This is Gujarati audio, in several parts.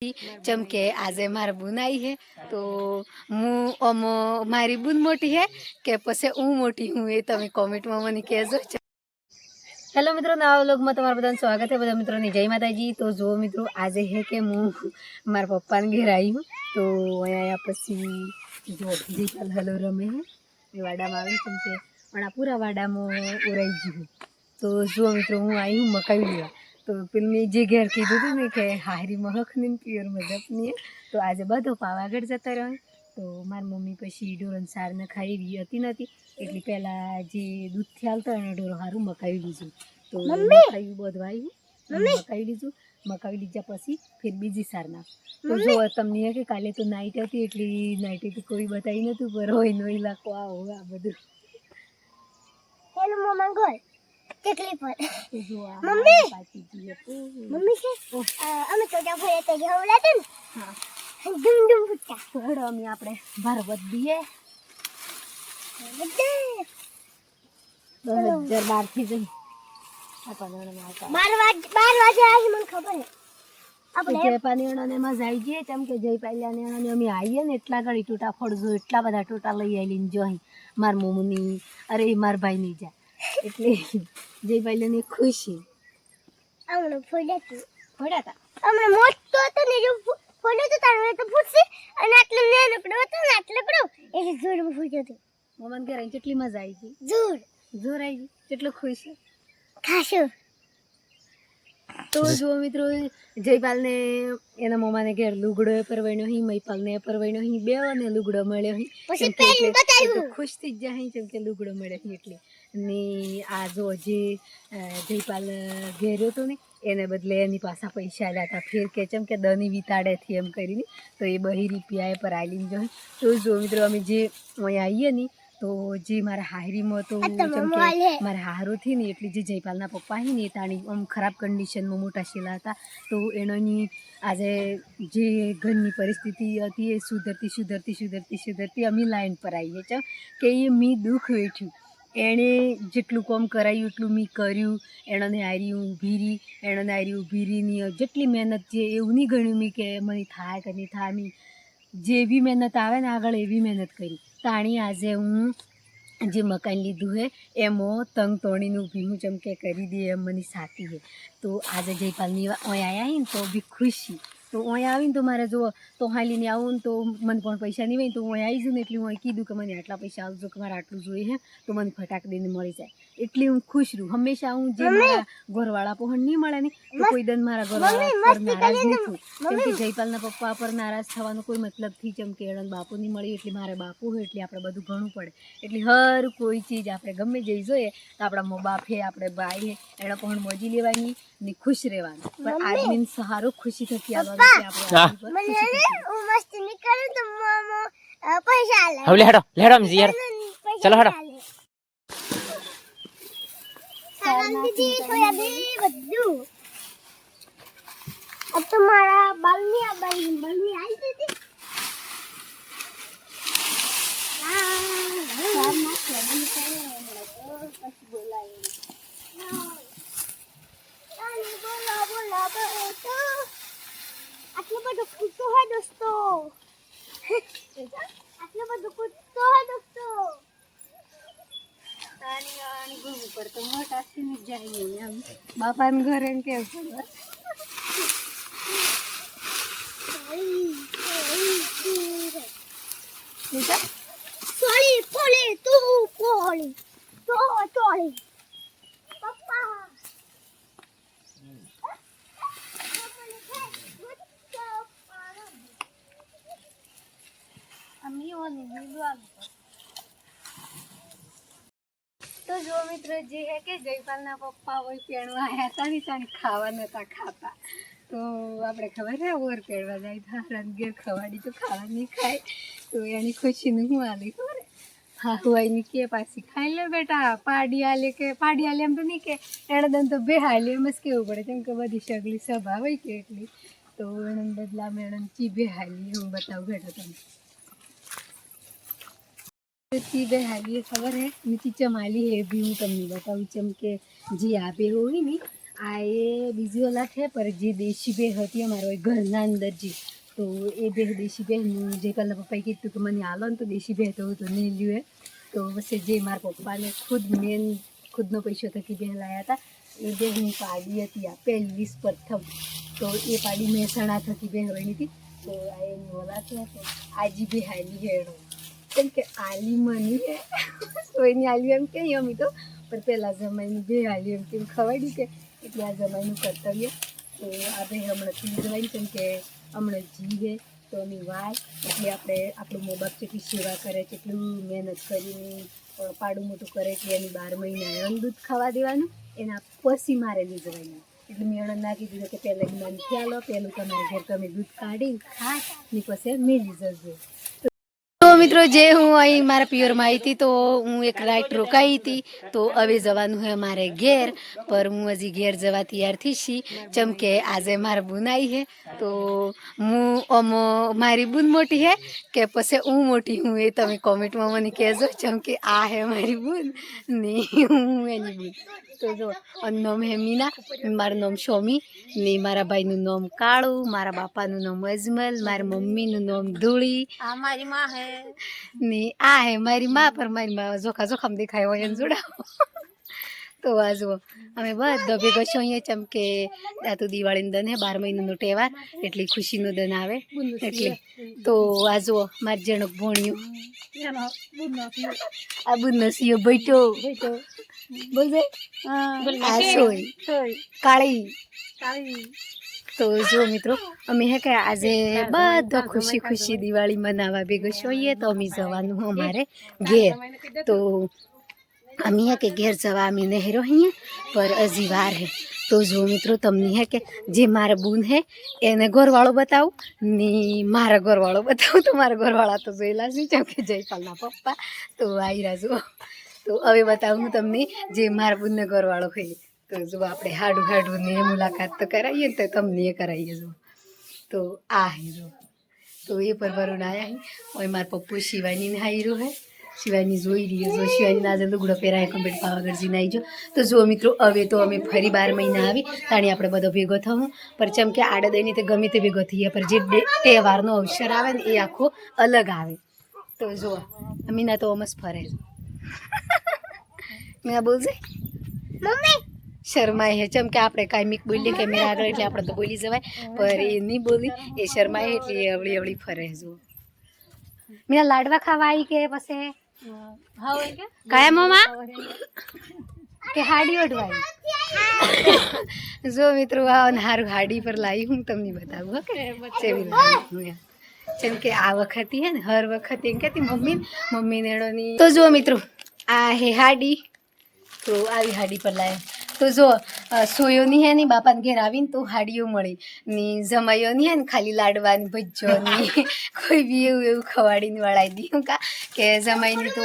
चमके आज मार बून आई है तो मु अमो मारी बून मोटी है के पसे हूँ मोटी हूँ ये तमे कॉमेंट में मने कहेजो। हेलो मित्रों, नवा व्लॉग में तमारा बधानु स्वागत है। बधा मित्रों ने जय माताजी। तो जो मित्रों आज है कि हूँ मार पप्पा ने घेर आई हूँ तो अँ पी जो जीतल हलो रमे है वाड़ा में चमके वड़ा पूरा वाड़ा में उड़ाई गई। तो जो मित्रों हूँ आई हूँ मकाई लेवा तो पेली जे घेर कीधुं हतुं ने के हारी महक ने प्योर मजाकनी है तो आज बधो पावागढ़ जता रहे। तो मार मम्मी पछी ढोरों सार ने खाई रही हती नती एटले पहला जे दूधथी आवता एने ढोरो हारू मकावी लीधुं। तो मकावी बधवाई मकावी लीधुं। मकावी लीधा पछी फिर बीजी सार नाख तो जो तमने के काले तो नाइट हती एटली नाइट तो कोई बताई नतुं पर होय नोई लाखो आ बधुं। हेलो मम्मा गोल કેટલી પર મમ્મી મમ્મી છે અમે તો જા ભરે તે જવલાતું ને હા ડુમ ડુમ ફૂટતા તો હેડો અમે આપણે ભારત દીએ 2012 થી જઈ આપણને આવતા 12 વાગે આવી મને ખબર છે આપણે જયપાલીઓને માં જાય છે કેમ કે જયપાલીને અને અમે આવીએ ને એટલા ગળી ટોટા ફળજો એટલા બધા ટોટા લઈ આવીને જોઈ માર મમ્મીની અરે માર ભાઈની જા એટલે જયપાલીને ખુશી આમણે ફોડ્યા આમણે મોટો હતો ને જો ફોડ્યો તો તારે તો ફૂટશે અને આટલો નાનકડો હતો ને આટલો કડો એટલે જોરમાં ફૂટ્યો હતો મમ્માને ઘરે કેટલી મજા આવી ગઈ જોર આવી ગઈ કેટલો ખુશ ખાસો। तो जो मित्रों जयपाल ने एना मम्मा ने घेर लुगड़ो परवाणो ही मयपाल ने परवाणो ही बेओने लुगड़ो मळ्यो ही પછી પહેલી બતાવ્યું तो खुश थी जाही केम के लुगड़ो मळ्यो ही એટલે ने आ जो जे जयपाल घेर्यो तो ने एने बदले एनी पासा पैसा आल्या था फिर के चम के दनी विताड़े थी एम करीने तो ए 2 રૂપિયા पर आलीन जो तो जो मित्रों अमे जे ओया आईए नी तो जे मारा हाहरी में तो मारा हारो थी ने एटले जे जयपालना पप्पा ही ने ताणी आम खराब कंडीशन में मोटा शेला था तो एनोनी आज जे घरनी परिस्थिति हती ए सुधरती सुधरती सुधरती सुधरती अमी लाइन पर आईए छ के ये मी दुख वेठ्यु एणे जेटलू काम करायु एटलू मी कर्यु एणोने हारी ऊभी रही एणोने हारी ऊभी रही जेटली मेहनत जे एवं नहीं गण्यु मी के मने थाय के नहीं थाय मी जेवी मेहनत आवे ने आगळ एवी मेहनत करी ताणी आज हूँ जे मकान लीधुं है एमो तंग तोड़ी ऊभी हूँ चमके करी दी एम मनी साथी है। तो आज जयपालनी ओय आया ही तो भी खुशी तो ओय आवीने तो मारे जो तो हालीने आवुं तो मन पण पैसा नहीं वही तो ओय आई जूँ एटली ओय कीधुं के मने आटला पैसा आवजो के मारे आटलू जोईए है तो मने फटाक दीने मळी जाय एटली हूँ खुश रहूँ। हमेशा हूँ जे मारा घरवाळा पण नहीं मळे ने तो कोई दिन मारा घरवाळा पर नाराज नहीं थूं केम के जयपालना पप्पा पर नाराज थवानो कोई मतलब थी केम के एणोने बापू नहीं मळी एटली मारे बापू हो एटली आपणे बधुं घणुं पड़े एटली हर कोई चीज आपणे गमे जेवी जोईए तो आपणा मो बाप है आपणे भाई है एणो पण मजी लेवानी ने खुश रहेवानुं पण आदमी सहारो खुशी थकी आववा आपणे મને હું મસ્તી ની કરું તો મામો પૈસા આલે હવે લેડો લેડો મજી યાર ચલો હેડો સારામ દીદી સોયા બી બધું अब तुम्हारा बलनी आई थी आटलो बधो कुत्तो है दोस्तों आटलो बधो कुत्तो है दोस्तों आणि घुमू पड़तो मोटा सीन जाइए हम बापा ने घरे के सोली पोली तू पोली तो टोली पप्पा अम्मी वो नहीं तो जो मित्र जे है के जयपालना पप्पा वही पेणवा आया था नहीं तानी खावा नता खाता तो आपणे खबर है और पेड़वा जाए था रंगेर खवाड़ी तो खावा नहीं खाए तो यानी खुशी नहीं आली खबर हाँ हुआ नहीं के पासी खाई ले बेटा पाड़ी आले हम तो नहीं के एने दन तो बेहाली मस केवुं पड़े केम के बधी सगली सभा होय के एटली तो एने बदला मेडम ची बेहाली हूँ बताऊं बेटा तने ची बेहाली खबर है नीची चमाली है भी हूँ तमने बताऊं चमके जी आपे होगी नहीं આ એ બીજી ઓલા છે પર જે દેશી ભેહ હતી અમારો ઘરના અંદર જે તો એ ભેહ દેશી ભેહ જે પહેલાં પપ્પાએ કીધું કે મને હાલો ને તો દેશી ભેહ તો નહીં લ્યું તો પછી જે મારા પપ્પાને ખુદનો પૈસો થકી ભેહ લાવ્યા હતા એ ભેહની પાડી હતી આ પહેલી પ્રથમ તો એ પાડી મહેસાણા થકી ભેહ વળી હતી તો આ એની ઓલા છે તો આજી ભેહ હાલી હેડો કેમ કે આલી મની હે તો એની આલી એમ કે અમે તો પણ પહેલાં જમાઈની ભેહ હાલી એમ કેમ ખવાડ્યું કે એટલે આ જમાઈનું કર્તવ્ય તો આ ભેહ હમણાં થઈ જવાય કેમ કે હમણાં જીવે તો એની વાય એટલે આપણે આપણું મા બાપ જેટલી સેવા કરે જેટલું મહેનત કરીને પાડું મોટું કરે કે એની 12 મહિના એનું દૂધ ખાવા દેવાનું એના પછી મારે લઈ જવાનું એટલે મેં એણે ના કીધું કે પહેલાં મને ખ્યાલ હો પહેલું તમારે ઘેર તમે દૂધ કાઢી ખાય ને પછી મેલી જજો તો મિત્રો જે હું અહીં મારા પિયરમાં આવી હતી તો હું એક રાઈટ રોકાઈ હતી તો હવે જવાનું છે મારે ઘેર પર હું હજી ઘેર જવા તૈયાર થઈ છી જેમ કે આજે મારા બુન આવી છે તો હું મારી બુન મોટી છે કે પછી હું મોટી હું એ તમે કોમેન્ટમાં મને કહેજો જેમ કે આ હે મારી બુન ને હું એની બુન તો જો નામ હે મીના મારું નામ શોમી ને મારા ભાઈનું નામ કાળું મારા બાપાનું નામ અજમલ મારા મમ્મીનું નામ ધૂળી આ મારી માં હે ને આ હે મારી માં પર મારી માં જોખમ દેખાય હોય એને જોડાવો તો આ જુઓ અમે બધા ભેગો છો અહીંયા ચમકે આ તો દિવાળીનો દન હે 12 મહિનાનો તહેવાર એટલે ખુશીનો દન આવે એટલે તો આ જુઓ મારી જણક ભોણિયું આ બુનનો સિયો બેઠો બોલ દે આ સોય કાળી તો જો મિત્રો અમે હે કે આજે બધા ખુશી દિવાળી મનાવવા ભેગો છીએ તો અમે જવાનું અમારે ઘેર તો અમે હે કે ઘેર જવા અમે નહેરો અહીંયા પર હજી વાર હે તો જો મિત્રો તમને હે કે જે મારા બૂન હે એને ઘરવાળો બતાવું ને મારા ઘરવાળો બતાવું તો મારા ઘરવાળા તો જોયેલા છે જેમ કે જયપાલના પપ્પા તો આવી રાજો તો હવે બતાવું હું તમને જે મારા બૂનને ઘરવાળો હોય તો જો આપણે હાડું ને મુલાકાત તો કરાવીએ ને તો તમને એ કરાવીએ જો તો આ હીરો તો એ પર ભરું આવ્યા હોય મારા પપ્પુ શિવાની હાઈરો હે શિવાની જોઈ રહી જો શિવાની ના જલ્દી ગુડા પહેરાય કમ્પ્લીટ પાવાગઢજી નાઈ જો તો જો મિત્રો હવે તો અમે ફરી 12 મહિના આવી તાણી આપણે બધો ભેગો થવું પર જેમ કે આડદની તે ગમે તે ભેગો થઈએ પર જે તહેવારનો અવસર આવે ને એ આખો અલગ આવે તો જો મીના તો અમસ ફરે મીના બોલજે મમ્મી શર્માય હે જેમ કે આપણે કાંઈ બોલીએ કેમેરા આગળ એટલે આપણે તો બોલી જવાય પર એ નહીં બોલી એ શર્માય એટલે અવળી ફરે જો મીના લાડવા ખાવા આવી કે પછી કયા મમ્મા કે હાડી ઓઢવાય જો મિત્રો હારું હાડી પર લાવી હું તમને બતાવું હો કે જેમ કે આ વખતે હે ને હર વખતે એમ કહેતી મમ્મી નેડોની તો જો મિત્રો આ હે હાડી તો આવી હાડી પર લાવ્યા તો જો સોયોની હે ને બાપાને ઘેર આવીને તો હાડીઓ મળી ને જમાઈઓની હે ને ખાલી લાડવાની ભજ્જોની કોઈ બી એવું ખવાડીને વળાવી દીધું કે જમાઈની તો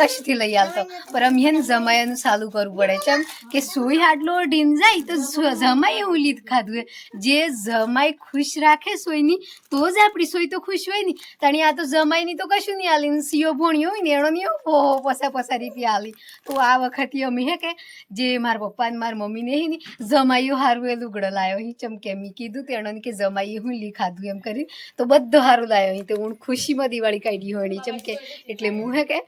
કશથી લઈ આવતો પણ અમે હે ને જમાઈનું ચાલુ કરવું પડે છે કે સોય આટલો ઢીમ જાય તો જમાઈ એવું લીધ ખાધું જે જમાઈ ખુશ રાખે સોયની તો જ આપણી સોય તો ખુશ હોય ને તાણી આ તો જમાઈની તો કશું નહીં આલી સીઓ ભોણી હોય ને એનો નહીં પસા રીતે આલી તો આ વખતે અમે હે કે જે મારા પપ્પા ને મારી મમ્મીને ને જમાઈઓ હારું એ લુગડો લાવ્યો અહીં ચમકે મેં કીધું તેણે કે જમાઈએ હું લી ખાધું એમ કરી તો બધું સારું લાવ્યો અહીં તો હું ખુશીમાં દિવાળી કાઢી હોય ચમકે એટલે હું હે કે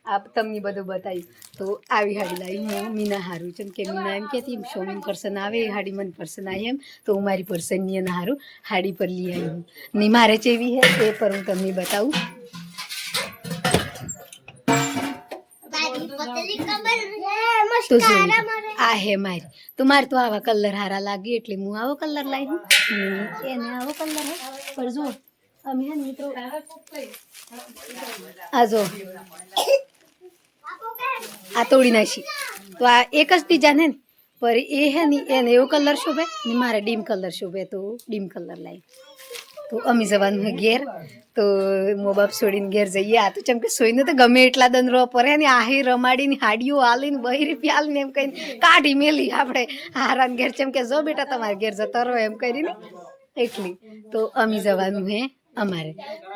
આ તમને બધું બતાવ્યું તો આવી હાડી લાવી હું મીના હારું ચમકે મીના એમ કહેતી શોમીન પર્સન આવે એ હાડી મને પર્સન આવી એમ તો હું મારી પર્સનની એને હારું હાડી પર લઈ આવી હું ને મારે જેવી હે એ પર હું તમને બતાવું તો આ હે મારી તો મારે તો આવા કલર હારા લાગે એટલે હું આવો કલર લાવી હું એને આવો કલર હે પર જો અમે હે મિત્રો આ જો આ તોડી નાખી તો આ એક જ ડિઝાઇન હે ને પર એ હે ને એને એવો કલર શોભે ને મારે ડીમ કલર શોભે તો ડીમ કલર લાવી તો અમે જવાનું હે ઘેર તો મો બાપ છોડીને ઘેર જઈએ આ તો ચમ કે સોઈને તો ગમે એટલા દંડરો પડે ને આહી રમાડીને હાડીઓ આલીને 2 રૂપિયા આલીને એમ કહીને કાઢી મેલી આપણે હારાને ઘેર ચમ કે જો બેટા તમારે ઘેર જતા રહો એમ કરીને એટલી તો અમે જવાનું હે અમારે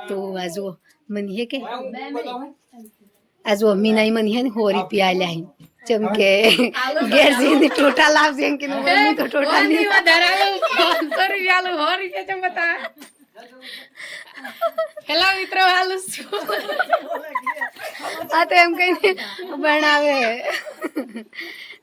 તો આ જુઓ મને હે કે આ જુઓ મીનાઈ મને હે ને 100 રૂપિયા આલ્યા હે જેમ કે ઘેર જઈને ટોટા લાવશે એમ કે મમ્મી તો ટોટા નહીં હેલો મિત્રો હાલું છું આ તો એમ કહીને બનાવે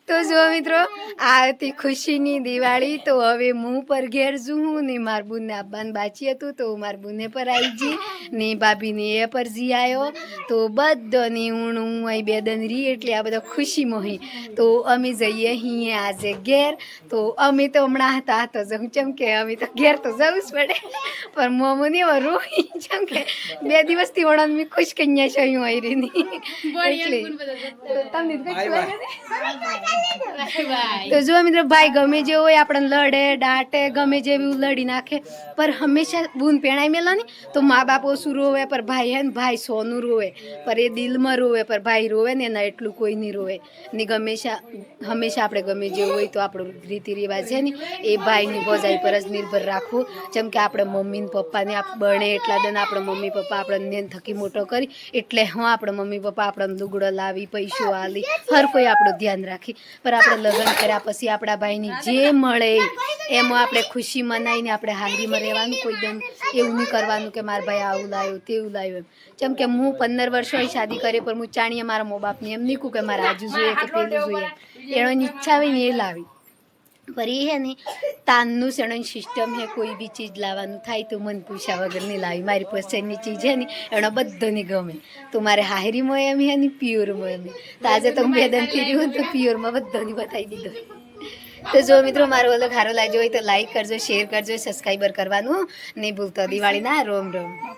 તો જો મિત્રો આ હતી ખુશીની દિવાળી તો હવે હું પર ઘેર જું ને માર બુનને આપવાનું બાચી હતું તો માર બુને પર આવી જી ને ભાભીને એ પર જી આવ્યો તો બધાની હું અહીં બેદન રહી એટલે આ બધા ખુશી મોહી તો અમે જઈએ અહીં આજે ઘેર તો અમે તો હમણાં હતા જવું જેમ કે અમે તો ઘેર તો જવું જ પડે પણ મોમોની રોઈ જેમ કે 2 દિવસથી વળન મેં ખુશ કન્યા છે અહીં આવી રહી એટલે તમને તો જો મિત્રો ભાઈ ગમે જે હોય આપણે લડે ડાંટે ગમે જેવું લડી નાખે પર હંમેશા બૂન પેણાઈ મેલાની તો મા બાપ ઓછું રોવે પર ભાઈ હે ને ભાઈ સોનું રોવે પર એ દિલમાં રોવે પર ભાઈ રોવે ને એના એટલું કોઈ નહીં રોવે ને હંમેશા આપણે ગમે જેવું હોય તો આપણું રીતિ રિવાજ છે ને એ ભાઈની ભોજાઈ પર જ નિર્ભર રાખવું જેમ કે આપણે મમ્મી ને પપ્પાને બને એટલા દન આપણે મમ્મી પપ્પા આપણને થકી મોટો કરી એટલે હું આપણે મમ્મી પપ્પા આપણને લુગડો લાવી પૈસો આલી હર કોઈ આપણું ધ્યાન રાખી પર આપણે લગ્ન કર્યા પછી આપણા ભાઈની જે મળે એમાં આપણે ખુશી મનાવીને આપણે હાજરીમાં રહેવાનું કોઈ દમ એવું નહીં કરવાનું કે મારા ભાઈ આવું લાવ્યો તેવું લાવ્યો એમ જેમ કે હું 15 વર્ષ હોય શાદી કરી પણ હું ચાણીએ મારા મા બાપને એમ નહીં કહું કે મારે આજુ જોઈએ કે પેલું જોઈએ એની ઈચ્છા હોય ને એ લાવી पर ये है नहीं तानू सणन सिस्टम है कोई भी चीज़ लावानु थाय तो मन पूछा वगर नहीं लावी मारी पसंदनी चीज़ है नहीं एनो बधोनी गमे तो मारे हाहरी में एम है नहीं प्योर में एम तो आज तो बेदन थी रही तो प्योर में बधोनी बताई दीधो तो जो मित्रों मारो वालों खारो लाजो हो तो लाइक करजो शेर करजो सब्सक्राइबर करवानु नहीं भूलता दिवाली ना रोम रोम।